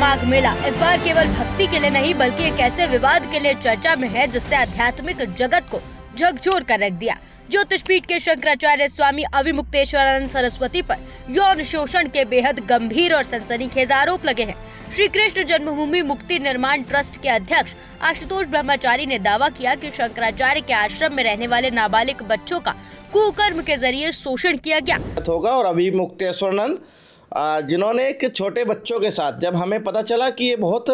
माघ मेला इस बार केवल भक्ति के लिए नहीं बल्कि एक ऐसे विवाद के लिए चर्चा में है जिससे आध्यात्मिक जगत को झकझोर कर रख दिया। ज्योतिषपीठ के शंकराचार्य स्वामी अविमुक्तेश्वरानंद सरस्वती पर यौन शोषण के बेहद गंभीर और सनसनीखेज आरोप लगे हैं। श्री कृष्ण जन्मभूमि मुक्ति निर्माण ट्रस्ट के अध्यक्ष आशुतोष ब्रह्मचारी ने दावा किया कि शंकराचार्य के आश्रम में रहने वाले नाबालिग बच्चों का कुकर्म के जरिए शोषण किया गया होगा। और अविमुक्तेश्वरानंद जिन्होंने एक छोटे बच्चों के साथ, जब हमें पता चला कि ये बहुत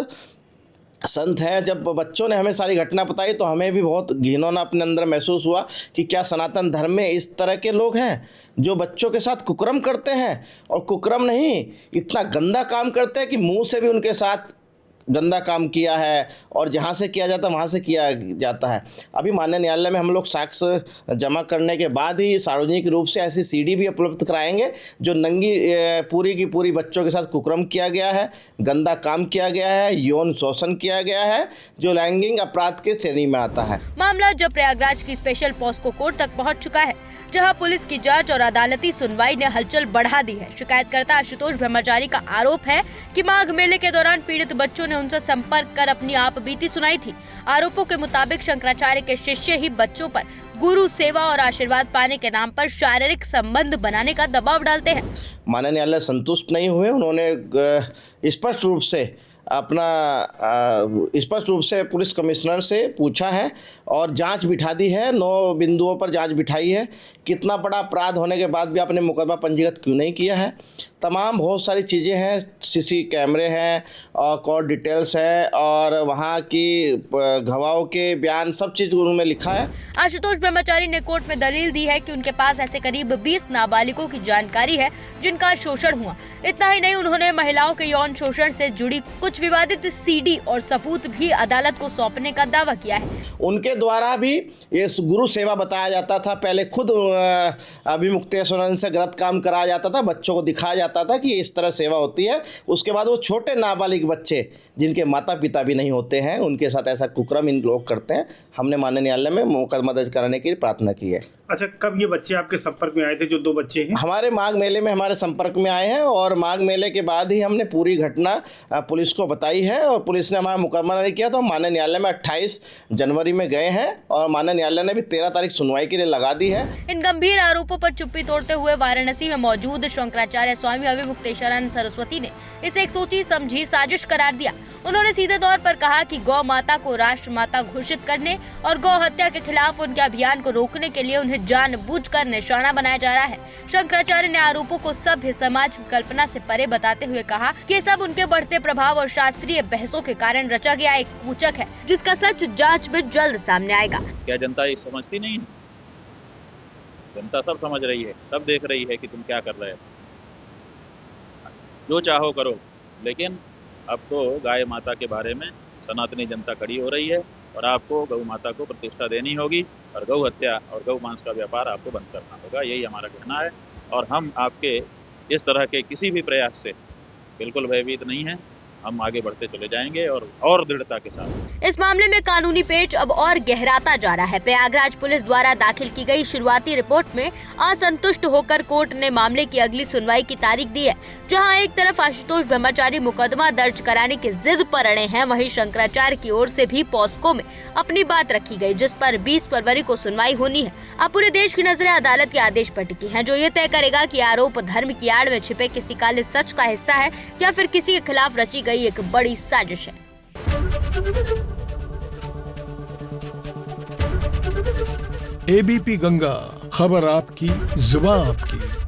संत हैं, जब बच्चों ने हमें सारी घटना बताई तो हमें भी बहुत घिनौना अपने अंदर महसूस हुआ कि क्या सनातन धर्म में इस तरह के लोग हैं जो बच्चों के साथ कुकर्म करते हैं। और कुकर्म नहीं, इतना गंदा काम करते हैं कि मुंह से भी उनके साथ गंदा काम किया है और जहाँ से किया जाता है वहाँ से किया जाता है। अभी माननीय न्यायालय में हम लोग साक्ष्य जमा करने के बाद ही सार्वजनिक रूप से ऐसी सीडी भी उपलब्ध कराएंगे जो नंगी पूरी की पूरी बच्चों के साथ कुकर्म किया गया है, गंदा काम किया गया है, यौन शोषण किया गया है, जो लैंगिक अपराध के श्रेणी में आता है। मामला जब प्रयागराज की स्पेशल पॉस्को कोर्ट तक पहुंच चुका है, जहां पुलिस की जांच और अदालती सुनवाई ने हलचल बढ़ा दी है। शिकायतकर्ता आशुतोष ब्रह्मचारी का आरोप है कि माघ मेले के दौरान पीड़ित बच्चों ने उनसे संपर्क कर अपनी आप बीती सुनाई थी। आरोपों के मुताबिक शंकराचार्य के शिष्य ही बच्चों पर गुरु सेवा और आशीर्वाद पाने के नाम पर शारीरिक संबंध बनाने का दबाव डालते हैं। माननीय न्यायालय संतुष्ट नहीं हुए। उन्होंने स्पष्ट रूप से पुलिस कमिश्नर से पूछा है और जांच बिठा दी है। 9 बिंदुओं पर जांच बिठाई है। कितना बड़ा अपराध होने के बाद भी आपने मुकदमा पंजीकृत क्यों नहीं किया है। तमाम बहुत सारी चीज़ें हैं, सीसी कैमरे हैं और कोर्ट डिटेल्स है और वहाँ की गवाहों के बयान, सब चीज़ उन्होंने लिखा है। आशुतोष ब्रह्मचारी ने कोर्ट में दलील दी है कि उनके पास ऐसे करीब 20 नाबालिगों की जानकारी है जिनका शोषण हुआ। इतना ही नहीं, उन्होंने महिलाओं के यौन शोषण से जुड़ी कुछ विवादित सीडी और सबूत भी अदालत को सौंपने का दावा किया है। उनके द्वारा भी ये गुरु सेवा बताया जाता था। पहले खुद अविमुक्तेश्वरानंद से गलत काम कराया जाता था, बच्चों को दिखाया जाता था कि इस तरह सेवा होती है। उसके बाद वो छोटे नाबालिग बच्चे जिनके माता पिता भी नहीं होते हैं, उनके साथ ऐसा कुकर्म इन लोग करते हैं। हमने माननीय न्यायालय में मुकदमा दर्ज कराने की प्रार्थना की है। अच्छा, कब ये बच्चे आपके संपर्क में आए थे, जो 2 बच्चे हैं? हमारे माघ मेले में हमारे संपर्क में आए हैं और माघ मेले के बाद ही हमने पूरी घटना पुलिस को बताई है और पुलिस ने हमारा मुकदमा नहीं किया। तो हम माननीय न्यायालय में 28 जनवरी में गए हैं और माननीय न्यायालय ने भी 13 तारीख सुनवाई के लिए लगा दी है। इन गंभीर आरोपों पर चुप्पी तोड़ते हुए वाराणसी में मौजूद शंकराचार्य स्वामी अविमुक्तेश्वरानंद सरस्वती ने इसे एक सोची समझी साजिश करार दिया। उन्होंने सीधे तौर पर कहा कि गौ माता को राष्ट्र माता घोषित करने और गौ हत्या के खिलाफ उनके अभियान को रोकने के लिए उन्हें जानबूझकर निशाना बनाया जा रहा है। शंकराचार्य ने आरोपों को सभ्य समाज की कल्पना से परे बताते हुए कहा कि सब उनके बढ़ते प्रभाव और शास्त्रीय बहसों के कारण रचा गया एक कूचक है, जिसका सच जांच में जल्द सामने आएगा। क्या जनता ये समझती नहीं है? जनता सब समझ रही है, सब देख रही है कि तुम क्या कर रहे हो। जो चाहो करो, लेकिन अब तो गाय माता के बारे में सनातनी जनता कड़ी हो रही है और आपको गौ माता को प्रतिष्ठा देनी होगी और गौ हत्या और गौ मांस का व्यापार आपको बंद करना होगा। यही हमारा कहना है और हम आपके इस तरह के किसी भी प्रयास से बिल्कुल भयभीत नहीं हैं। हम आगे बढ़ते चले जाएंगे और दृढ़ता के साथ। इस मामले में कानूनी पेच अब और गहराता जा रहा है। प्रयागराज पुलिस द्वारा दाखिल की गई शुरुआती रिपोर्ट में असंतुष्ट होकर कोर्ट ने मामले की अगली सुनवाई की तारीख दी है। जहां एक तरफ आशुतोष ब्रह्मचारी मुकदमा दर्ज कराने की जिद पर अड़े हैं, वहीं शंकराचार्य की ओर से भी पॉस्को में अपनी बात रखी गई, जिस पर 20 फरवरी को सुनवाई होनी है। अब पूरे देश की नजरें अदालत के आदेश पर टिकी हैं, जो ये तय करेगा कि आरोप धर्म की आड़ में छिपे किसी काले सच का हिस्सा है या फिर किसी के खिलाफ रची गई एक बड़ी साजिश है। एबीपी गंगा, खबर आपकी, जुबान आपकी।